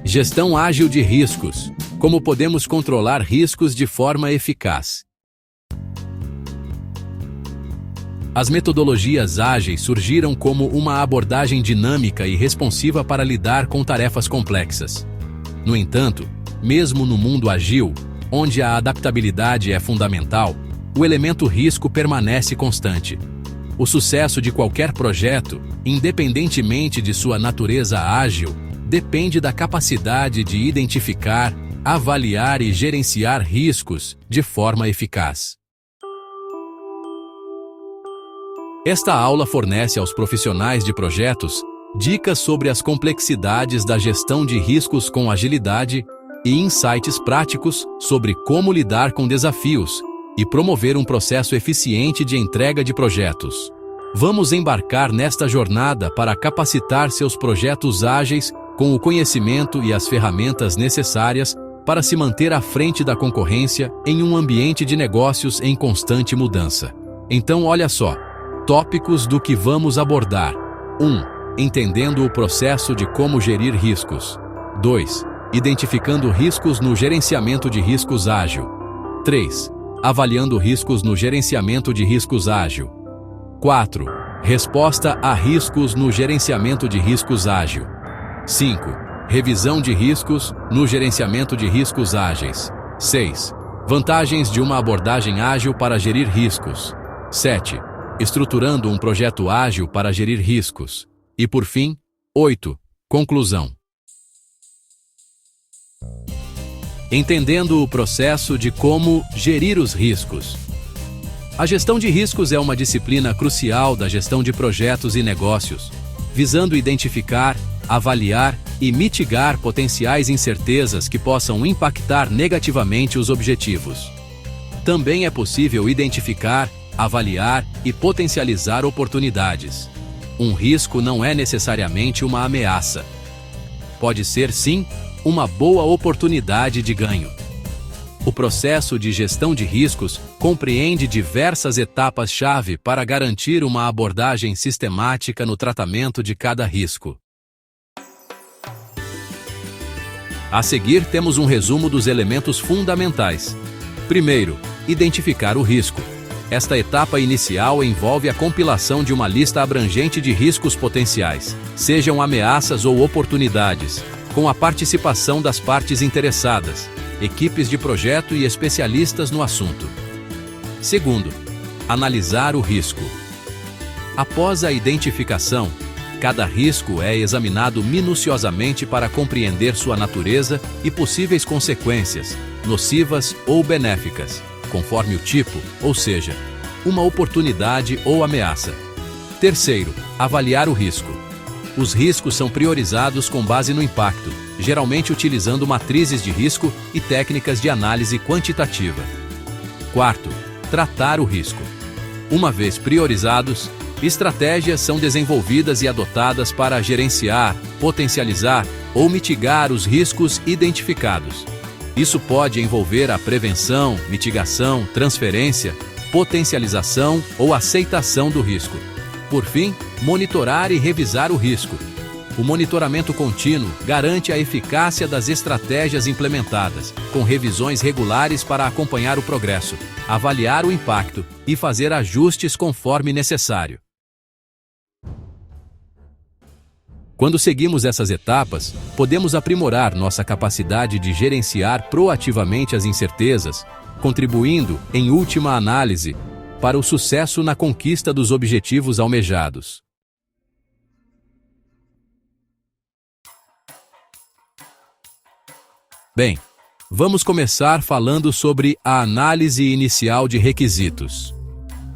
Gestão ágil de riscos. Como podemos controlar riscos de forma eficaz? As metodologias ágeis surgiram como uma abordagem dinâmica e responsiva para lidar com tarefas complexas. No entanto, mesmo no mundo ágil, onde a adaptabilidade é fundamental, o elemento risco permanece constante. O sucesso de qualquer projeto, independentemente de sua natureza ágil, depende da capacidade de identificar, avaliar e gerenciar riscos de forma eficaz. Esta aula fornece aos profissionais de projetos dicas sobre as complexidades da gestão de riscos com agilidade e insights práticos sobre como lidar com desafios e promover um processo eficiente de entrega de projetos. Vamos embarcar nesta jornada para capacitar seus projetos ágeis com o conhecimento e as ferramentas necessárias para se manter à frente da concorrência em um ambiente de negócios em constante mudança. Então, olha só. Tópicos do que vamos abordar. 1. Entendendo o processo de como gerir riscos. 2. Identificando riscos no gerenciamento de riscos ágil. 3. Avaliando riscos no gerenciamento de riscos ágil. 4. Resposta a riscos no gerenciamento de riscos ágil. 5. Revisão de riscos no gerenciamento de riscos ágeis. 6. Vantagens de uma abordagem ágil para gerir riscos. 7. Estruturando um projeto ágil para gerir riscos. E por fim, 8. Conclusão. Entendendo o processo de como gerir os riscos. A gestão de riscos é uma disciplina crucial da gestão de projetos e negócios, visando identificar, avaliar e mitigar potenciais incertezas que possam impactar negativamente os objetivos. Também é possível identificar, avaliar e potencializar oportunidades. Um risco não é necessariamente uma ameaça. Pode ser, sim, uma boa oportunidade de ganho. O processo de gestão de riscos compreende diversas etapas-chave para garantir uma abordagem sistemática no tratamento de cada risco. A seguir, temos um resumo dos elementos fundamentais. Primeiro, identificar o risco. Esta etapa inicial envolve a compilação de uma lista abrangente de riscos potenciais, sejam ameaças ou oportunidades, com a participação das partes interessadas, equipes de projeto e especialistas no assunto. Segundo, analisar o risco. Após a identificação, cada risco é examinado minuciosamente para compreender sua natureza e possíveis consequências, nocivas ou benéficas, conforme o tipo, ou seja, uma oportunidade ou ameaça. Terceiro, avaliar o risco. Os riscos são priorizados com base no impacto, geralmente utilizando matrizes de risco e técnicas de análise quantitativa. Quarto, tratar o risco. Uma vez priorizados, estratégias são desenvolvidas e adotadas para gerenciar, potencializar ou mitigar os riscos identificados. Isso pode envolver a prevenção, mitigação, transferência, potencialização ou aceitação do risco. Por fim, monitorar e revisar o risco. O monitoramento contínuo garante a eficácia das estratégias implementadas, com revisões regulares para acompanhar o progresso, avaliar o impacto e fazer ajustes conforme necessário. Quando seguimos essas etapas, podemos aprimorar nossa capacidade de gerenciar proativamente as incertezas, contribuindo, em última análise, para o sucesso na conquista dos objetivos almejados. Bem, vamos começar falando sobre a análise inicial de requisitos.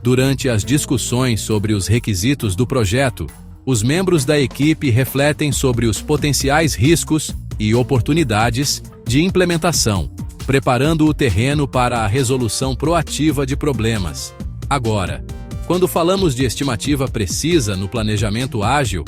Durante as discussões sobre os requisitos do projeto, os membros da equipe refletem sobre os potenciais riscos e oportunidades de implementação, preparando o terreno para a resolução proativa de problemas. Agora, quando falamos de estimativa precisa no planejamento ágil,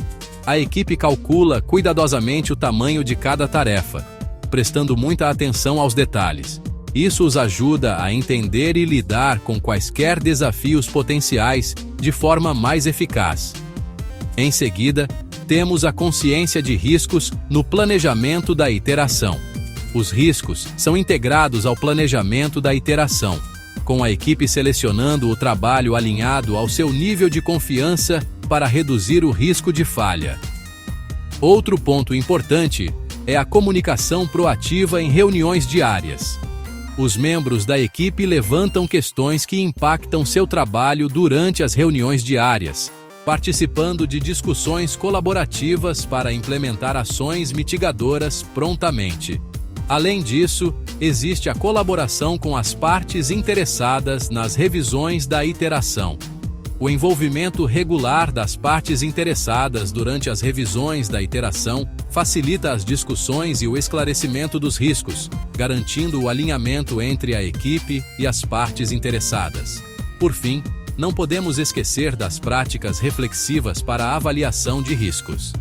a equipe calcula cuidadosamente o tamanho de cada tarefa, prestando muita atenção aos detalhes. Isso os ajuda a entender e lidar com quaisquer desafios potenciais de forma mais eficaz. Em seguida, temos a consciência de riscos no planejamento da iteração. Os riscos são integrados ao planejamento da iteração, com a equipe selecionando o trabalho alinhado ao seu nível de confiança para reduzir o risco de falha. Outro ponto importante é a comunicação proativa em reuniões diárias. Os membros da equipe levantam questões que impactam seu trabalho durante as reuniões diárias, participando de discussões colaborativas para implementar ações mitigadoras prontamente. Além disso, existe a colaboração com as partes interessadas nas revisões da iteração. O envolvimento regular das partes interessadas durante as revisões da iteração facilita as discussões e o esclarecimento dos riscos, garantindo o alinhamento entre a equipe e as partes interessadas. Por fim, não podemos esquecer das práticas reflexivas para a avaliação de riscos.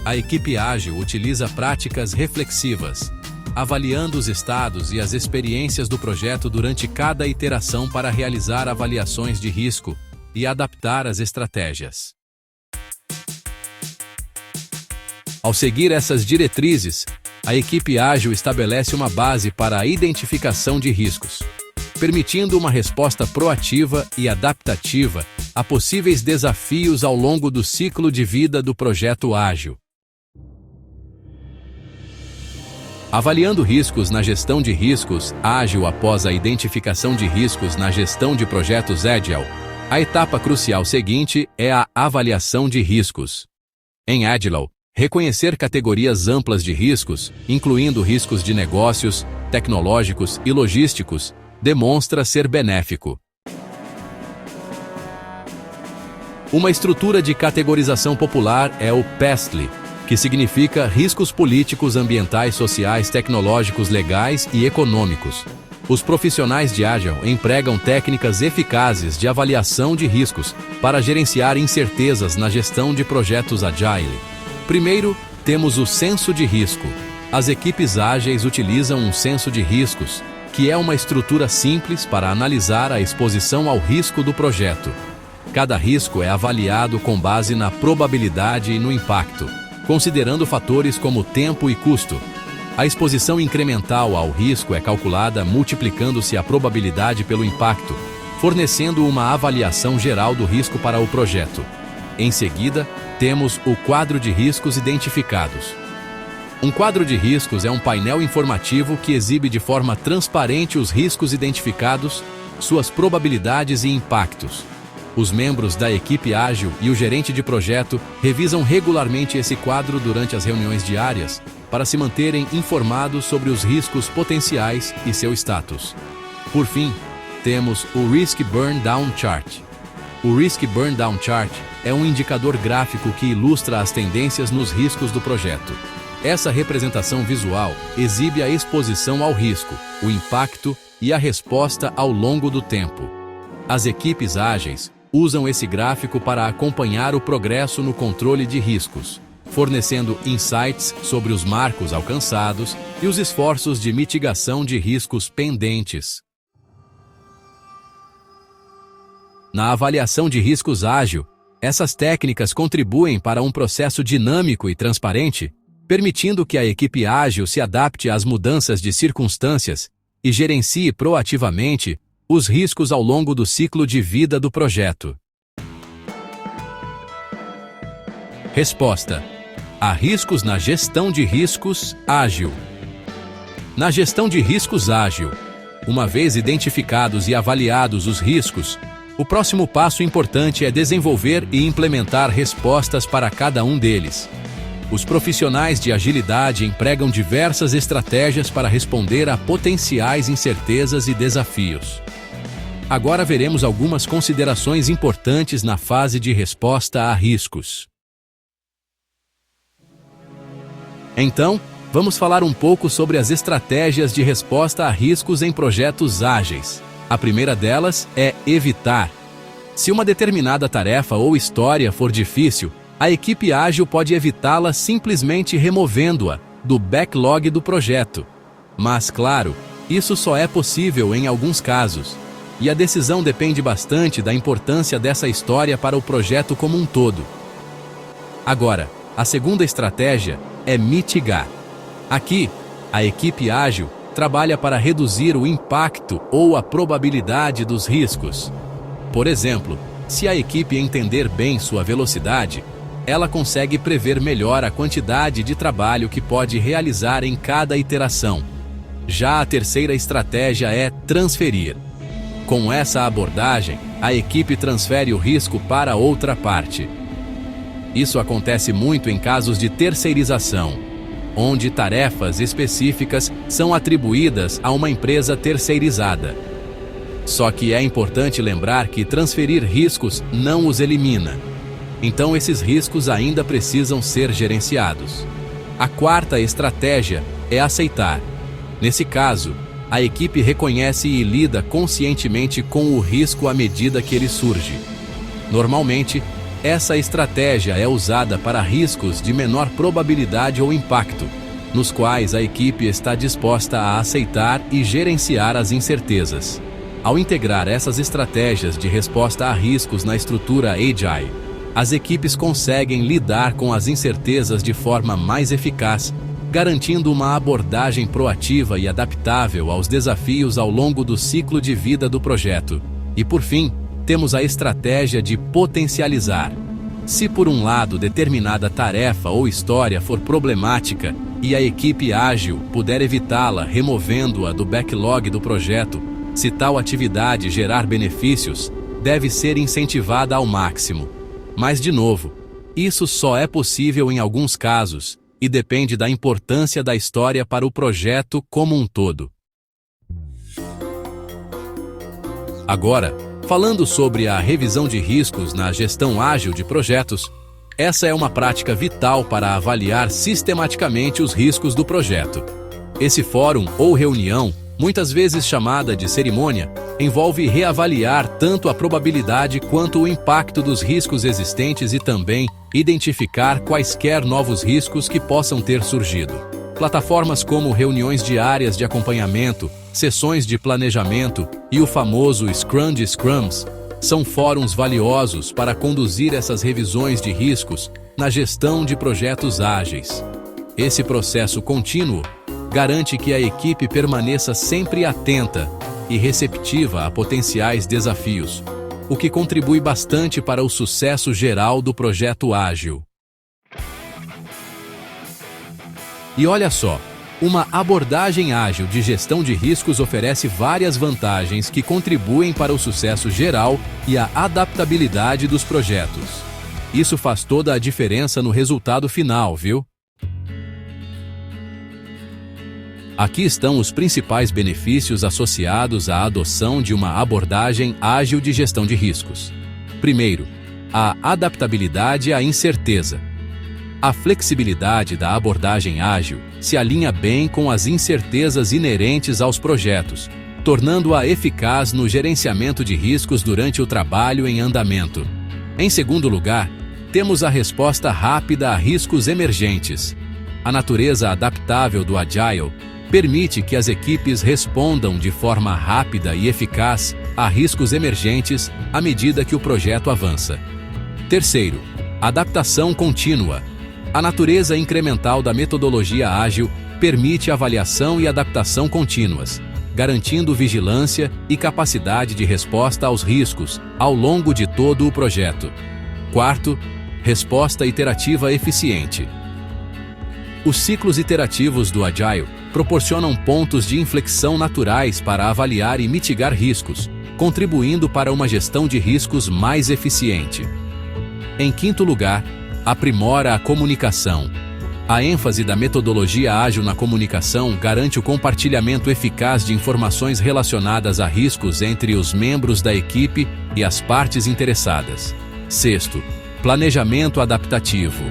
A equipe ágil utiliza práticas reflexivas, avaliando os estados e as experiências do projeto durante cada iteração para realizar avaliações de risco e adaptar as estratégias. Ao seguir essas diretrizes, a equipe ágil estabelece uma base para a identificação de riscos, permitindo uma resposta proativa e adaptativa a possíveis desafios ao longo do ciclo de vida do projeto ágil. Avaliando riscos na gestão de riscos ágil após a identificação de riscos na gestão de projetos Agile, a etapa crucial seguinte é a avaliação de riscos. Em Agile, reconhecer categorias amplas de riscos, incluindo riscos de negócios, tecnológicos e logísticos, demonstra ser benéfico. Uma estrutura de categorização popular é o PESTLE, que significa riscos políticos, ambientais, sociais, tecnológicos, legais e econômicos. Os profissionais de Agile empregam técnicas eficazes de avaliação de riscos para gerenciar incertezas na gestão de projetos Agile. Primeiro, temos o senso de risco. As equipes ágeis utilizam um senso de riscos, que é uma estrutura simples para analisar a exposição ao risco do projeto. Cada risco é avaliado com base na probabilidade e no impacto, considerando fatores como tempo e custo. A exposição incremental ao risco é calculada multiplicando-se a probabilidade pelo impacto, fornecendo uma avaliação geral do risco para o projeto. Em seguida, temos o quadro de riscos identificados. Um quadro de riscos é um painel informativo que exibe de forma transparente os riscos identificados, suas probabilidades e impactos. Os membros da equipe ágil e o gerente de projeto revisam regularmente esse quadro durante as reuniões diárias para se manterem informados sobre os riscos potenciais e seu status. Por fim, temos o Risk Burn Down Chart. O Risk Burn Down Chart é um indicador gráfico que ilustra as tendências nos riscos do projeto. Essa representação visual exibe a exposição ao risco, o impacto e a resposta ao longo do tempo. As equipes ágeis usam esse gráfico para acompanhar o progresso no controle de riscos, fornecendo insights sobre os marcos alcançados e os esforços de mitigação de riscos pendentes. Na avaliação de riscos ágil, essas técnicas contribuem para um processo dinâmico e transparente, permitindo que a equipe ágil se adapte às mudanças de circunstâncias e gerencie proativamente os riscos ao longo do ciclo de vida do projeto. Resposta: há riscos na gestão de riscos ágil. Na gestão de riscos ágil, uma vez identificados e avaliados os riscos, o próximo passo importante é desenvolver e implementar respostas para cada um deles. Os profissionais de agilidade empregam diversas estratégias para responder a potenciais incertezas e desafios. Agora veremos algumas considerações importantes na fase de resposta a riscos. Então, vamos falar um pouco sobre as estratégias de resposta a riscos em projetos ágeis. A primeira delas é evitar. Se uma determinada tarefa ou história for difícil, a equipe ágil pode evitá-la simplesmente removendo-a do backlog do projeto. Mas, claro, isso só é possível em alguns casos, e a decisão depende bastante da importância dessa história para o projeto como um todo. Agora, a segunda estratégia é mitigar. Aqui, a equipe ágil trabalha para reduzir o impacto ou a probabilidade dos riscos. Por exemplo, se a equipe entender bem sua velocidade, ela consegue prever melhor a quantidade de trabalho que pode realizar em cada iteração. Já a terceira estratégia é transferir. Com essa abordagem, a equipe transfere o risco para outra parte. Isso acontece muito em casos de terceirização, onde tarefas específicas são atribuídas a uma empresa terceirizada. Só que é importante lembrar que transferir riscos não os elimina. Então esses riscos ainda precisam ser gerenciados. A quarta estratégia é aceitar. Nesse caso, a equipe reconhece e lida conscientemente com o risco à medida que ele surge. Normalmente, essa estratégia é usada para riscos de menor probabilidade ou impacto, nos quais a equipe está disposta a aceitar e gerenciar as incertezas. Ao integrar essas estratégias de resposta a riscos na estrutura Agile, as equipes conseguem lidar com as incertezas de forma mais eficaz, garantindo uma abordagem proativa e adaptável aos desafios ao longo do ciclo de vida do projeto. E por fim, temos a estratégia de potencializar. Se por um lado determinada tarefa ou história for problemática e a equipe ágil puder evitá-la removendo-a do backlog do projeto, se tal atividade gerar benefícios, deve ser incentivada ao máximo. Mas, de novo, isso só é possível em alguns casos e depende da importância da história para o projeto como um todo. Agora, falando sobre a revisão de riscos na gestão ágil de projetos, essa é uma prática vital para avaliar sistematicamente os riscos do projeto. Esse fórum ou reunião, muitas vezes chamada de cerimônia, envolve reavaliar tanto a probabilidade quanto o impacto dos riscos existentes e também identificar quaisquer novos riscos que possam ter surgido. Plataformas como reuniões diárias de acompanhamento, sessões de planejamento e o famoso Scrum de Scrums são fóruns valiosos para conduzir essas revisões de riscos na gestão de projetos ágeis. Esse processo contínuo garante que a equipe permaneça sempre atenta e receptiva a potenciais desafios, o que contribui bastante para o sucesso geral do projeto ágil. E olha só, uma abordagem ágil de gestão de riscos oferece várias vantagens que contribuem para o sucesso geral e a adaptabilidade dos projetos. Isso faz toda a diferença no resultado final, viu? Aqui estão os principais benefícios associados à adoção de uma abordagem ágil de gestão de riscos. Primeiro, a adaptabilidade à incerteza. A flexibilidade da abordagem ágil se alinha bem com as incertezas inerentes aos projetos, tornando-a eficaz no gerenciamento de riscos durante o trabalho em andamento. Em segundo lugar, temos a resposta rápida a riscos emergentes. A natureza adaptável do Agile permite que as equipes respondam de forma rápida e eficaz a riscos emergentes à medida que o projeto avança. Terceiro, adaptação contínua. A natureza incremental da metodologia ágil permite avaliação e adaptação contínuas, garantindo vigilância e capacidade de resposta aos riscos ao longo de todo o projeto. Quarto, resposta iterativa eficiente. Os ciclos iterativos do Agile proporcionam pontos de inflexão naturais para avaliar e mitigar riscos, contribuindo para uma gestão de riscos mais eficiente. Em quinto lugar, aprimora a comunicação. A ênfase da metodologia ágil na comunicação garante o compartilhamento eficaz de informações relacionadas a riscos entre os membros da equipe e as partes interessadas. Sexto, planejamento adaptativo.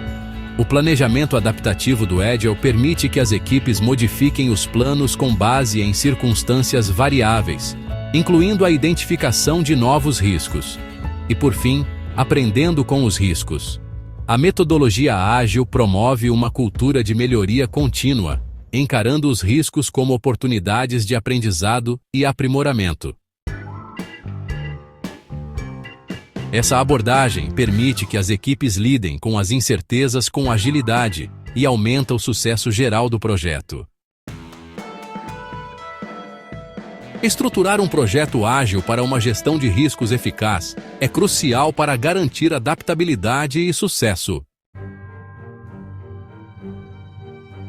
O planejamento adaptativo do Agile permite que as equipes modifiquem os planos com base em circunstâncias variáveis, incluindo a identificação de novos riscos. E por fim, aprendendo com os riscos. A metodologia ágil promove uma cultura de melhoria contínua, encarando os riscos como oportunidades de aprendizado e aprimoramento. Essa abordagem permite que as equipes lidem com as incertezas com agilidade e aumenta o sucesso geral do projeto. Estruturar um projeto ágil para uma gestão de riscos eficaz é crucial para garantir adaptabilidade e sucesso.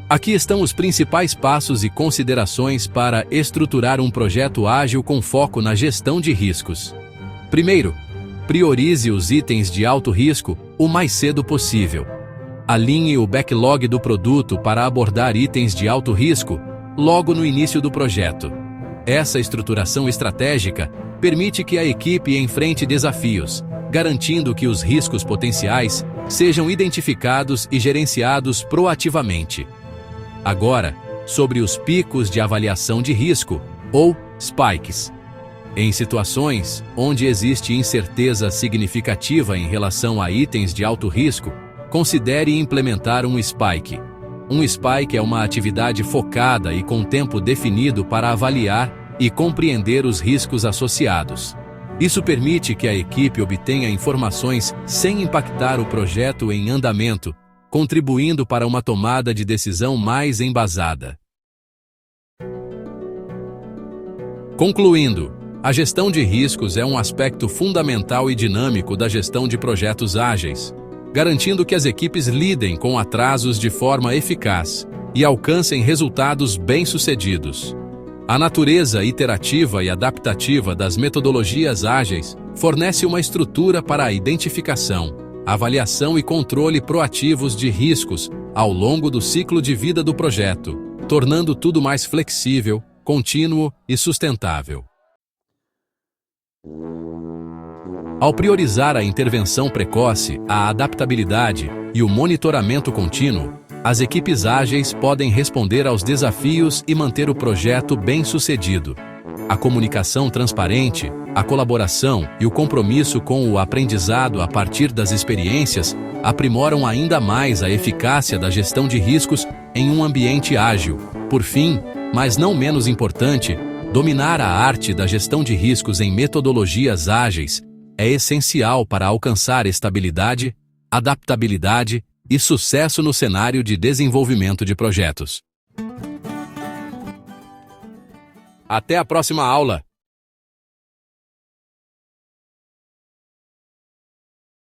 Aqui estão os principais passos e considerações para estruturar um projeto ágil com foco na gestão de riscos. Primeiro, priorize os itens de alto risco o mais cedo possível. Alinhe o backlog do produto para abordar itens de alto risco logo no início do projeto. Essa estruturação estratégica permite que a equipe enfrente desafios, garantindo que os riscos potenciais sejam identificados e gerenciados proativamente. Agora, sobre os picos de avaliação de risco, ou spikes. Em situações onde existe incerteza significativa em relação a itens de alto risco, considere implementar um spike. Um spike é uma atividade focada e com tempo definido para avaliar e compreender os riscos associados. Isso permite que a equipe obtenha informações sem impactar o projeto em andamento, contribuindo para uma tomada de decisão mais embasada. Concluindo, a gestão de riscos é um aspecto fundamental e dinâmico da gestão de projetos ágeis, garantindo que as equipes lidem com atrasos de forma eficaz e alcancem resultados bem-sucedidos. A natureza iterativa e adaptativa das metodologias ágeis fornece uma estrutura para a identificação, avaliação e controle proativos de riscos ao longo do ciclo de vida do projeto, tornando tudo mais flexível, contínuo e sustentável. Ao priorizar a intervenção precoce, a adaptabilidade e o monitoramento contínuo, as equipes ágeis podem responder aos desafios e manter o projeto bem-sucedido. A comunicação transparente, a colaboração e o compromisso com o aprendizado a partir das experiências aprimoram ainda mais a eficácia da gestão de riscos em um ambiente ágil. Por fim, mas não menos importante, dominar a arte da gestão de riscos em metodologias ágeis é essencial para alcançar estabilidade, adaptabilidade e sucesso no cenário de desenvolvimento de projetos. Até a próxima aula!